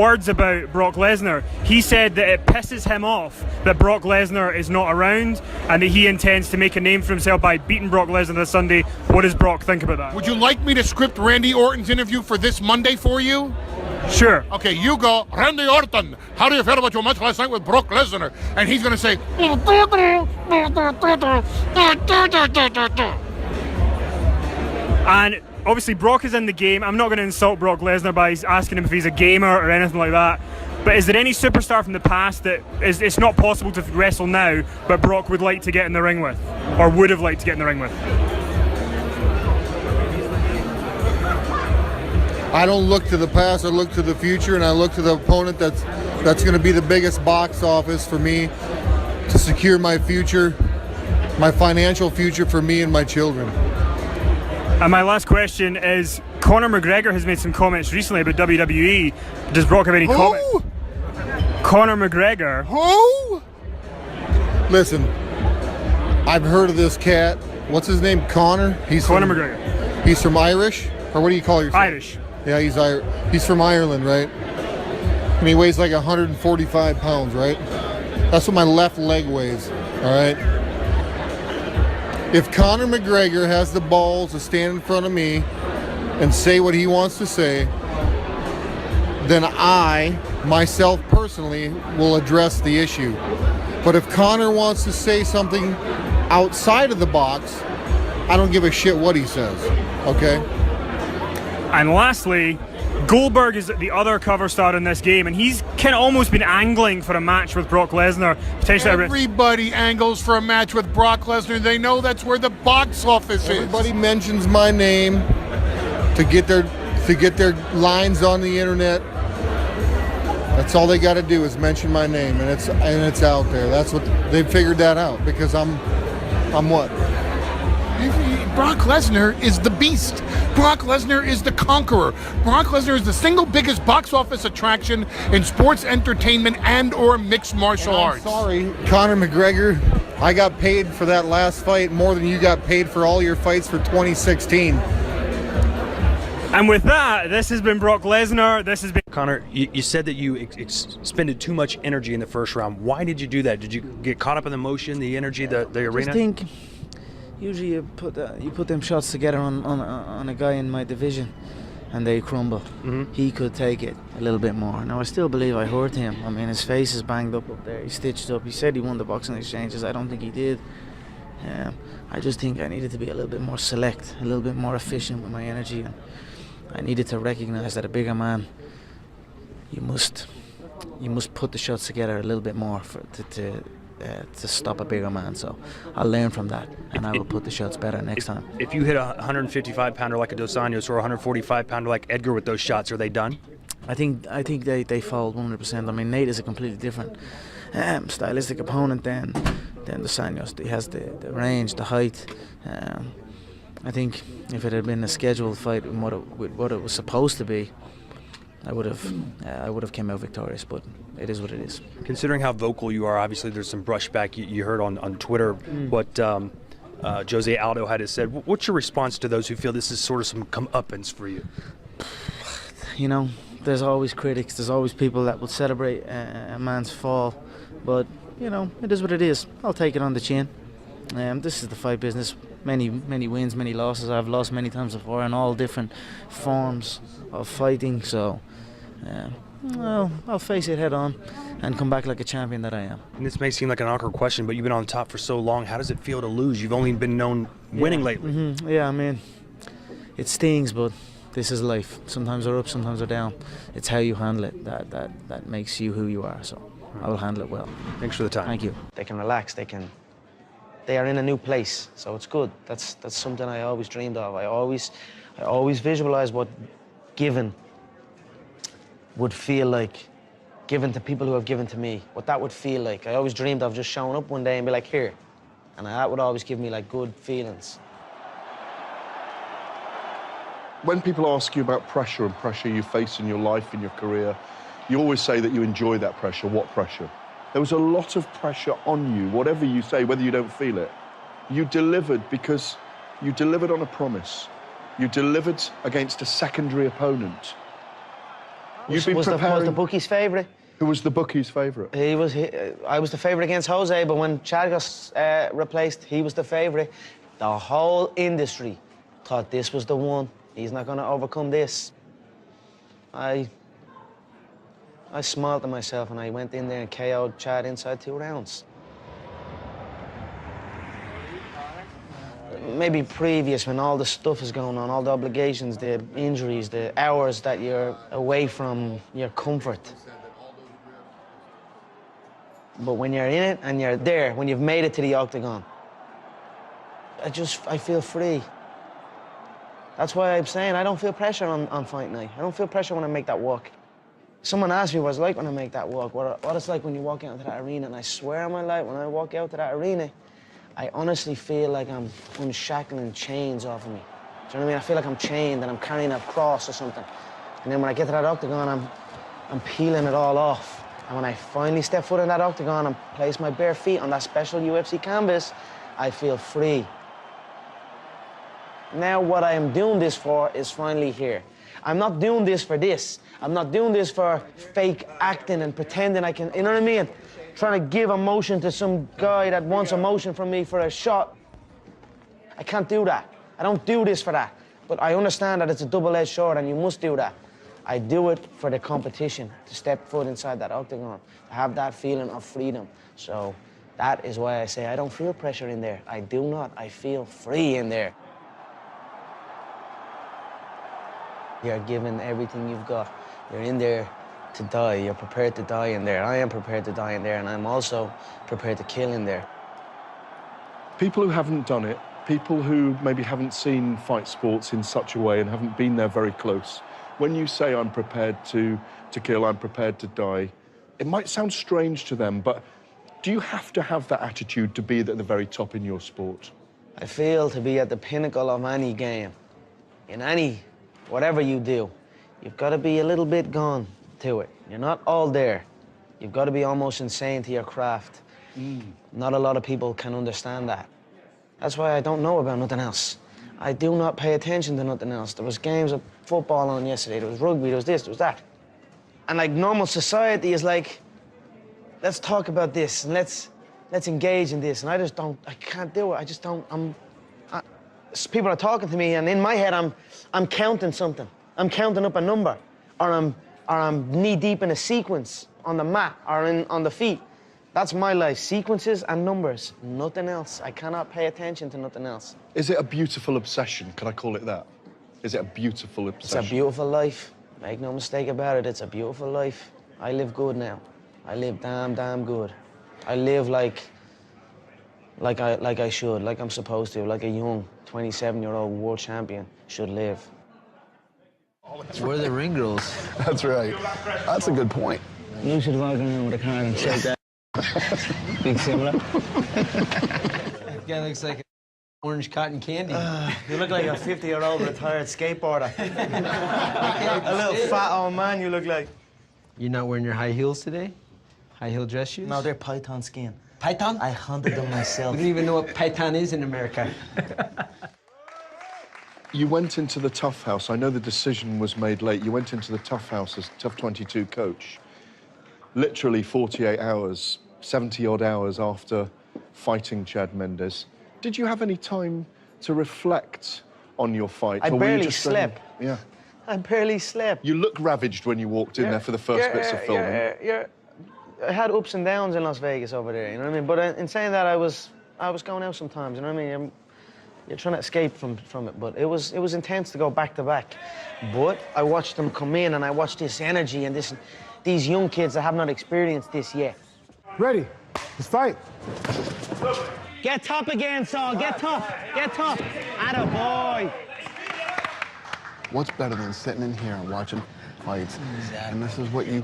words about Brock Lesnar. He said that it pisses him off that Brock Lesnar is not around and that he intends to make a name for himself by beating Brock Lesnar this Sunday. What does Brock think about that? Would you like me to script Randy Orton's interview for this Monday for you? Sure. Okay, you go, Randy Orton, how do you feel about your match last night with Brock Lesnar? And he's going to say... And obviously Brock is in the game. I'm not going to insult Brock Lesnar by asking him if he's a gamer or anything like that. But is there any superstar from the past that it's not possible to wrestle now, but Brock would like to get in the ring with? Or would have liked to get in the ring with? I don't look to the past, I look to the future, and I look to the opponent that's going to be the biggest box office for me to secure my future, my financial future for me and my children. And my last question is, Conor McGregor has made some comments recently about WWE. Does Brock have any comments? Conor McGregor. Who? Listen, I've heard of this cat. What's his name? Conor? Conor McGregor. He's from Irish? Or what do you call yourself? Irish. Yeah, he's from Ireland, right? And he weighs like 145 pounds, right? That's what my left leg weighs, all right? If Conor McGregor has the balls to stand in front of me and say what he wants to say, then I, myself personally, will address the issue. But if Conor wants to say something outside of the box, I don't give a shit what he says, okay? And lastly, Goldberg is the other cover star in this game, and he's kind of almost been angling for a match with Brock Lesnar. Potentially, everybody angles for a match with Brock Lesnar. They know that's where the box office is. Everybody mentions my name to get their lines on the internet. That's all they got to do is mention my name, and it's out there. That's what they've figured that out because I'm what? Brock Lesnar is the beast. Brock Lesnar is the conqueror. Brock Lesnar is the single biggest box office attraction in sports entertainment and or mixed martial arts. Sorry, Conor McGregor, I got paid for that last fight more than you got paid for all your fights for 2016. And with that, this has been Brock Lesnar. This has been... Conor, you said that you expended too much energy in the first round. Why did you do that? Did you get caught up in the motion, the energy, the arena? I think usually you put them shots together on a guy in my division and they crumble. Mm-hmm. He could take it a little bit more. Now I still believe I hurt him. I mean, his face is banged up there. He's stitched up. He said he won the boxing exchanges. I don't think he did. I just think I needed to be a little bit more select, a little bit more efficient with my energy, and I needed to recognize that a bigger man, you must put the shots together a little bit more to stop a bigger man. So I'll learn from that, and I will put the shots better next time. If you hit a 155-pounder like a Dos Anjos or a 145-pounder like Edgar with those shots, are they done? I think they fold 100%. I mean, Nate is a completely different stylistic opponent than Dos Anjos. He has the range, the height. I think if it had been a scheduled fight with what it was supposed to be, I would have came out victorious, but it is what it is. Considering how vocal you are, obviously there's some brushback you heard on Twitter what Jose Aldo had said. What's your response to those who feel this is sort of some comeuppance for you? You know, there's always critics, there's always people that will celebrate a man's fall, but you know, it is what it is. I'll take it on the chin. This is the fight business. Many wins, many losses. I've lost many times before in all different forms of fighting, so well, I'll face it head on and come back like a champion that I am. And this may seem like an awkward question, but you've been on top for so long. How does it feel to lose? You've only been known winning lately. Mm-hmm. Yeah, I mean, it stings, but this is life. Sometimes they're up, sometimes they're down. It's how you handle it that makes you who you are, so I will handle it well. Thanks for the time. Thank you. They can relax, they are in a new place, so it's good. That's something I always dreamed of. I always visualize what given would feel like, given to people who have given to me, what that would feel like. I always dreamed of just showing up one day and be like, here. And that would always give me like good feelings. When people ask you about pressure and pressure you face in your life, in your career, you always say that you enjoy that pressure. What pressure? There was a lot of pressure on you, whatever you say, whether you don't feel it. You delivered because you delivered on a promise. You delivered against a secondary opponent. You've been Was the preparing... bookie's favourite. Who was the bookie's favourite? I was the favourite against Jose, but when Chad got replaced, he was the favourite. The whole industry thought this was the one. He's not going to overcome this. I smiled at myself and I went in there and KO'd Chad inside 2 rounds. Maybe previous, when all the stuff is going on, all the obligations, the injuries, the hours that you're away from your comfort. But when you're in it and you're there, when you've made it to the octagon, I feel free. That's why I'm saying I don't feel pressure on fight night. I don't feel pressure when I make that walk. Someone asked me what it's like when I make that walk, what it's like when you walk out into that arena, and I swear on my life, when I walk out to that arena, I honestly feel like I'm unshackling chains off of me. Do you know what I mean? I feel like I'm chained and I'm carrying a cross or something. And then when I get to that octagon, I'm peeling it all off. And when I finally step foot in that octagon and place my bare feet on that special UFC canvas, I feel free. Now what I am doing this for is finally here. I'm not doing this for this. I'm not doing this for fake acting and pretending I can, you know what I mean? Trying to give emotion to some guy that wants emotion from me for a shot. I can't do that. I don't do this for that. But I understand that it's a double-edged sword and you must do that. I do it for the competition, to step foot inside that octagon, to have that feeling of freedom. So that is why I say I don't feel pressure in there. I do not. I feel free in there. You're giving everything you've got. You're in there to die. You're prepared to die in there. I am prepared to die in there, and I'm also prepared to kill in there. People who haven't done it, people who maybe haven't seen fight sports in such a way and haven't been there very close, when you say I'm prepared to kill, I'm prepared to die, it might sound strange to them, but do you have to have that attitude to be at the very top in your sport? I feel to be at the pinnacle of any game, in any, whatever you do, you've got to be a little bit gone to it. You're not all there. You've got to be almost insane to your craft. Not a lot of people can understand that. That's why I don't know about nothing else. I do not pay attention to nothing else. There was games of football on yesterday, there was rugby, there was this, there was that. And like normal society is like, let's talk about this and let's engage in this. And I can't do it. I just don't, people are talking to me and in my head I'm counting something. I'm counting up a number, or I'm knee deep in a sequence on the mat or on the feet. That's my life, sequences and numbers, nothing else. I cannot pay attention to nothing else. Is it a beautiful obsession? Can I call it that? Is it a beautiful obsession? It's a beautiful life. Make no mistake about it, it's a beautiful life. I live good now. I live damn good. I live like I should, like I'm supposed to, like a young 27-year-old world champion should live. We're the ring girls. That's right. That's a good point. You should walk around with a card and shake that. Big similar. That guy looks like orange cotton candy. You look like a 50-year-old retired skateboarder. A little fat old man you look like. You're not wearing your high heels today? High heel dress shoes? No, they're python skin. Python? I hunted them myself. We don't even know what python is in America. You went into the Tough House. I know the decision was made late. You went into the Tough House as Tough 22 coach. Literally 48 hours, 70-odd hours after fighting Chad Mendes. Did you have any time to reflect on your fight? I or were you barely just slept. Yeah. I barely slept. You looked ravaged when you walked in there for the first bits of filming. I had ups and downs in Las Vegas over there, you know what I mean? But in saying that, I was going out sometimes, you know what I mean? You're trying to escape from it, but it was intense to go back to back. But I watched them come in, and I watched this energy and these young kids that have not experienced this yet. Ready. Let's fight. Get tough again, Saul. Get tough. Get tough. Atta boy. What's better than sitting in here and watching fights? And this is what you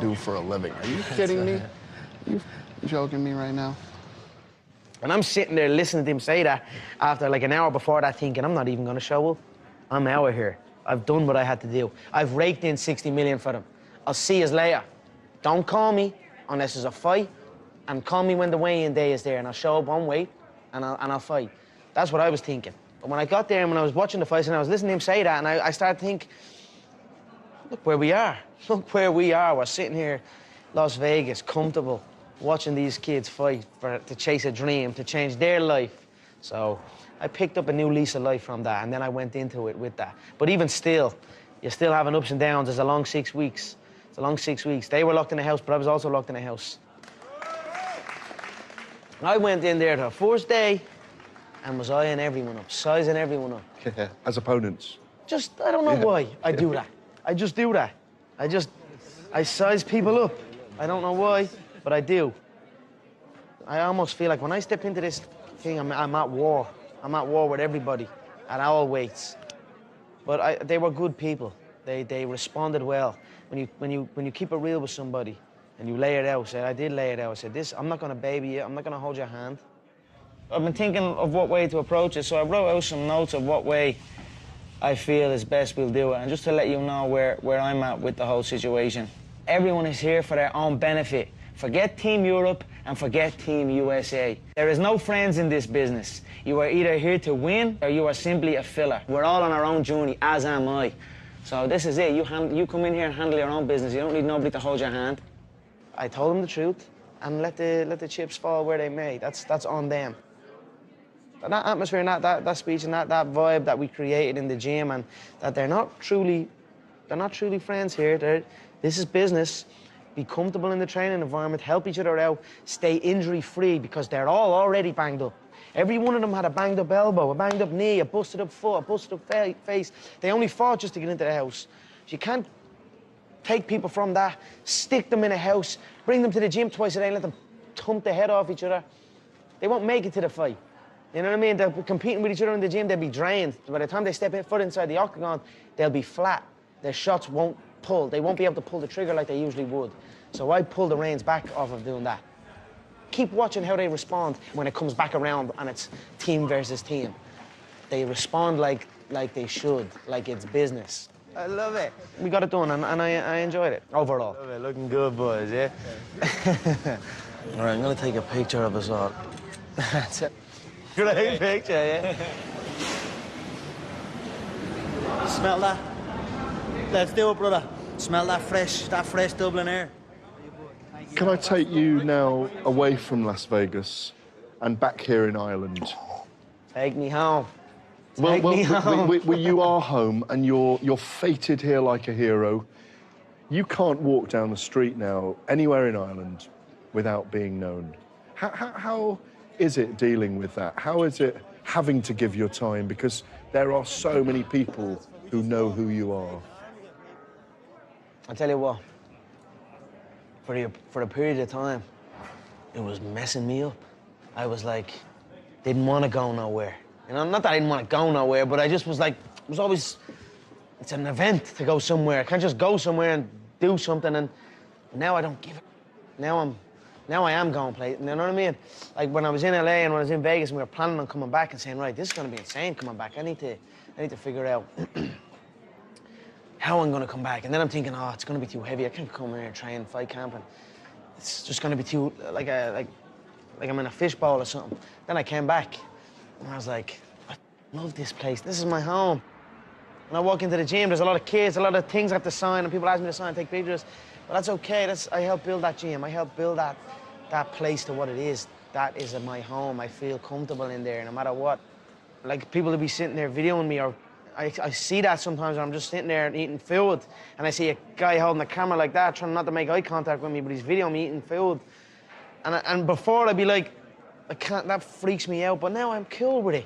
do for a living. Are you kidding me? You joking me right now? And I'm sitting there listening to him say that after like an hour before that, thinking, I'm not even going to show up. I'm out of here. I've done what I had to do. I've raked in 60 million for them. I'll see you later. Don't call me unless there's a fight, and call me when the weigh-in day is there, and I'll show up on weight, and I'll fight. That's what I was thinking. But when I got there and when I was watching the fights and I was listening to him say that, and I started to think, look where we are. Look where we are. We're sitting here, Las Vegas, comfortable, watching these kids fight to chase a dream, to change their life. So I picked up a new lease of life from that, and then I went into it with that. But even still, you're still having ups and downs. It's a long 6 weeks. It's a long 6 weeks. They were locked in the house, but I was also locked in the house. I went in there the first day and was eyeing everyone up, sizing everyone up. Yeah, as opponents. Just, I don't know why I do that. I just do that. I size people up. I don't know why, but I do. I almost feel like when I step into this thing, I'm at war. I'm at war with everybody at all weights. But they were good people. They responded well. When you keep it real with somebody and you lay it out, I did lay it out. I said, I'm not gonna baby you, I'm not gonna hold your hand. I've been thinking of what way to approach it, so I wrote out some notes of what way I feel is best we'll do it. And just to let you know where I'm at with the whole situation. Everyone is here for their own benefit. Forget Team Europe and forget Team USA. There is no friends in this business. You are either here to win or you are simply a filler. We're all on our own journey, as am I. So this is it. You come in here and handle your own business. You don't need nobody to hold your hand. I told them the truth and let the chips fall where they may. That's on them. That atmosphere and that speech and that vibe that we created in the gym, and that they're not truly friends here. This is business. Be comfortable in the training environment, help each other out, stay injury-free, because they're all already banged up. Every one of them had a banged up elbow, a banged up knee, a busted up foot, a busted up face. They only fought just to get into the house. So you can't take people from that, stick them in a house, bring them to the gym twice a day and let them thump the head off each other. They won't make it to the fight. You know what I mean? They're competing with each other in the gym, they'll be drained. By the time they step foot inside the octagon, they'll be flat. Their shots won't pull. They won't be able to pull the trigger like they usually would. So I pull the reins back off of doing that. Keep watching how they respond when it comes back around and it's team versus team. They respond like they should, like it's business. I love it. We got it done, and I enjoyed it, overall. Love it. Looking good, boys, yeah? All right, I'm gonna take a picture of us all. That's it. Great picture, yeah? Smell that? Let's do it, brother. Smell that fresh Dublin air. Can I take you now away from Las Vegas and back here in Ireland? Take me home. Well, you are home and you're fated here like a hero. You can't walk down the street now anywhere in Ireland without being known. How is it dealing with that? How is it having to give your time? Because there are so many people who know who you are. I'll tell you what, for a period of time, it was messing me up. I was like, didn't want to go nowhere. You know, not that I didn't want to go nowhere, but I just was like, it was always, it's an event to go somewhere. I can't just go somewhere and do something, and now I don't give it. Now I am going places, you know what I mean? Like when I was in LA and when I was in Vegas and we were planning on coming back and saying, right, this is gonna be insane coming back. I need to figure out how I'm gonna come back. And then I'm thinking, oh, it's gonna be too heavy. I can't come here and train, fight camp, and it's just gonna be too, like I'm in a fishbowl or something. Then I came back and I was like, I love this place. This is my home. When I walk into the gym, there's a lot of kids, a lot of things I have to sign, and people ask me to sign, take pictures. But that's okay. I helped build that gym. I helped build that place to what it is. That is my home. I feel comfortable in there, no matter what. Like people will be sitting there videoing me, or I see that sometimes when I'm just sitting there and eating food, and I see a guy holding the camera like that, trying not to make eye contact with me, but he's videoing me eating food. And before I'd be like, I can't. That freaks me out. But now I'm cool with it.